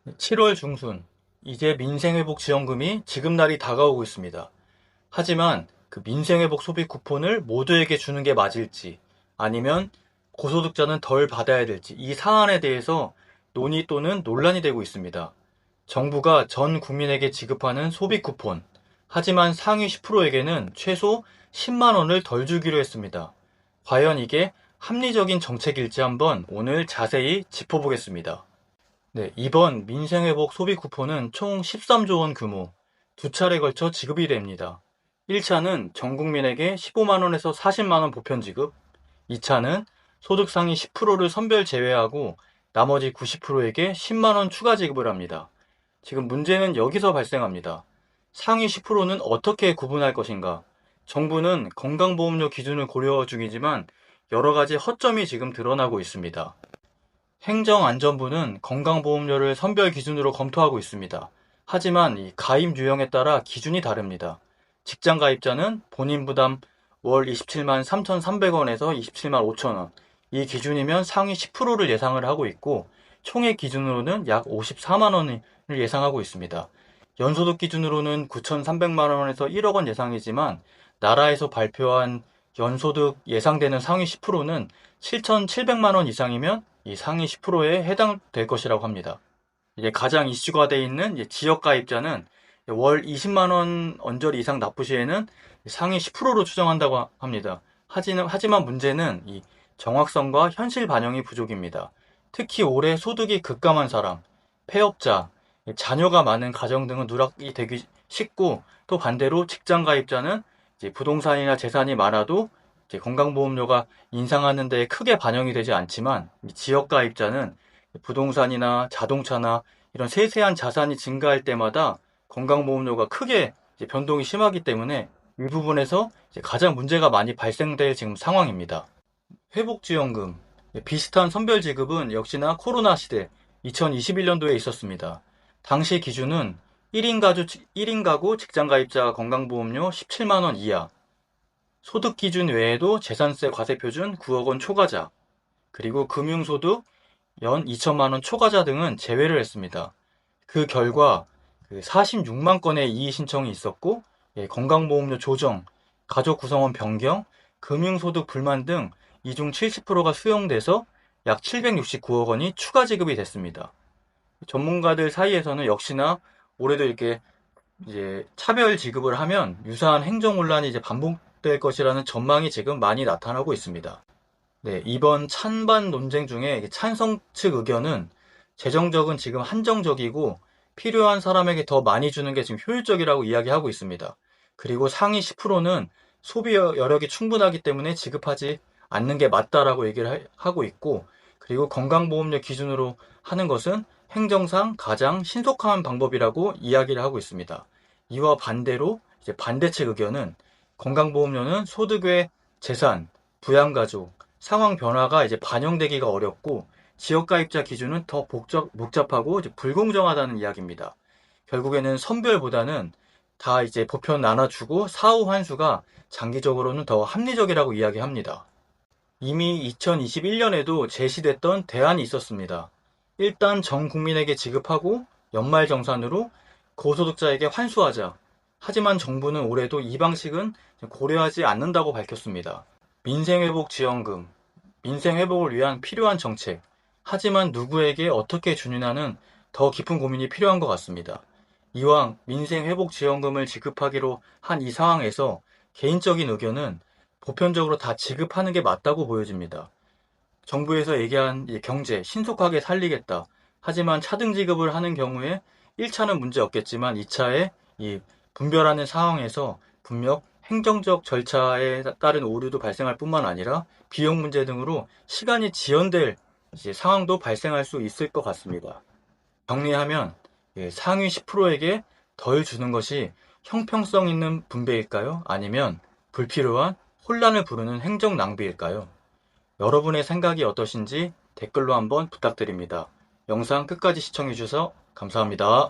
7월 중순, 이제 민생회복지원금이 지급날이 다가오고 있습니다. 하지만 그 민생회복 소비 쿠폰을 모두에게 주는 게 맞을지, 아니면 고소득자는 덜 받아야 될지, 이 사안에 대해서 논의 또는 논란이 되고 있습니다. 정부가 전 국민에게 지급하는 소비 쿠폰, 하지만 상위 10%에게는 최소 10만 원을 덜 주기로 했습니다. 과연 이게 합리적인 정책일지 한번 오늘 자세히 짚어보겠습니다. 네, 이번 민생회복 소비 쿠폰은 총 13조 원 규모, 두 차례 걸쳐 지급이 됩니다. 1차는 전 국민에게 15만 원에서 40만 원 보편 지급, 2차는 소득 상위 10%를 선별 제외하고 나머지 90%에게 10만 원 추가 지급을 합니다. 지금 문제는 여기서 발생합니다. 상위 10%는 어떻게 구분할 것인가? 정부는 건강보험료 기준을 고려 중이지만 여러 가지 허점이 지금 드러나고 있습니다. 행정안전부는 건강보험료를 선별 기준으로 검토하고 있습니다. 하지만 이 가입 유형에 따라 기준이 다릅니다. 직장 가입자는 본인 부담 월 27만 3,300원에서 27만 5천원, 이 기준이면 상위 10%를 예상을 하고 있고 총액 기준으로는 약 54만 원을 예상하고 있습니다. 연소득 기준으로는 9,300만 원에서 1억 원 예상이지만 나라에서 발표한 연소득 예상되는 상위 10%는 7,700만 원 이상이면 이 상위 10%에 해당될 것이라고 합니다. 이제 가장 이슈가 돼 있는 지역 가입자는 월 20만 원 언저리 이상 납부 시에는 상위 10%로 추정한다고 합니다. 하지만 문제는 이 정확성과 현실 반영이 부족입니다. 특히 올해 소득이 급감한 사람, 폐업자, 자녀가 많은 가정 등은 누락이 되기 쉽고, 또 반대로 직장 가입자는 이제 부동산이나 재산이 많아도 이제 건강보험료가 인상하는 데 크게 반영이 되지 않지만, 지역 가입자는 부동산이나 자동차나 이런 세세한 자산이 증가할 때마다 건강보험료가 크게 변동이 심하기 때문에 이 부분에서 가장 문제가 많이 발생될 지금 상황입니다. 회복지원금, 비슷한 선별지급은 역시나 코로나 시대 2021년도에 있었습니다. 당시 기준은 1인 가구 직장가입자 건강보험료 17만 원 이하, 소득 기준 외에도 재산세 과세표준 9억 원 초과자, 그리고 금융소득 연 2천만 원 초과자 등은 제외를 했습니다. 그 결과 46만 건의 이의 신청이 있었고, 건강보험료 조정, 가족 구성원 변경, 금융소득 불만 등 이 중 70%가 수용돼서 약 769억 원이 추가 지급이 됐습니다. 전문가들 사이에서는 역시나 올해도 이렇게 이제 차별 지급을 하면 유사한 행정 혼란이 이제 반복될 것이라는 전망이 지금 많이 나타나고 있습니다. 네, 이번 찬반 논쟁 중에 찬성 측 의견은 재정적은 지금 한정적이고 필요한 사람에게 더 많이 주는 게 지금 효율적이라고 이야기하고 있습니다. 그리고 상위 10%는 소비 여력이 충분하기 때문에 지급하지 않는 게 맞다라고 얘기를 하고 있고, 그리고 건강보험료 기준으로 하는 것은 행정상 가장 신속한 방법이라고 이야기를 하고 있습니다. 이와 반대로 이제 반대측 의견은 건강보험료는 소득 외 재산, 부양가족, 상황 변화가 이제 반영되기가 어렵고 지역가입자 기준은 더 복잡하고 이제 불공정하다는 이야기입니다. 결국에는 선별보다는 다 이제 보편 나눠주고 사후 환수가 장기적으로는 더 합리적이라고 이야기합니다. 이미 2021년에도 제시됐던 대안이 있었습니다. 일단 전 국민에게 지급하고 연말정산으로 고소득자에게 환수하자. 하지만 정부는 올해도 이 방식은 고려하지 않는다고 밝혔습니다. 민생회복지원금, 민생회복을 위한 필요한 정책. 하지만 누구에게 어떻게 주느냐는 더 깊은 고민이 필요한 것 같습니다. 이왕 민생회복지원금을 지급하기로 한 이 상황에서 개인적인 의견은 보편적으로 다 지급하는 게 맞다고 보여집니다. 정부에서 얘기한 경제 신속하게 살리겠다. 하지만 차등 지급을 하는 경우에 1차는 문제 없겠지만 2차에 이 분별하는 상황에서 분명 행정적 절차에 따른 오류도 발생할 뿐만 아니라 비용 문제 등으로 시간이 지연될 상황도 발생할 수 있을 것 같습니다. 정리하면 상위 10%에게 덜 주는 것이 형평성 있는 분배일까요? 아니면 불필요한 혼란을 부르는 행정 낭비일까요? 여러분의 생각이 어떠신지 댓글로 한번 부탁드립니다. 영상 끝까지 시청해주셔서 감사합니다.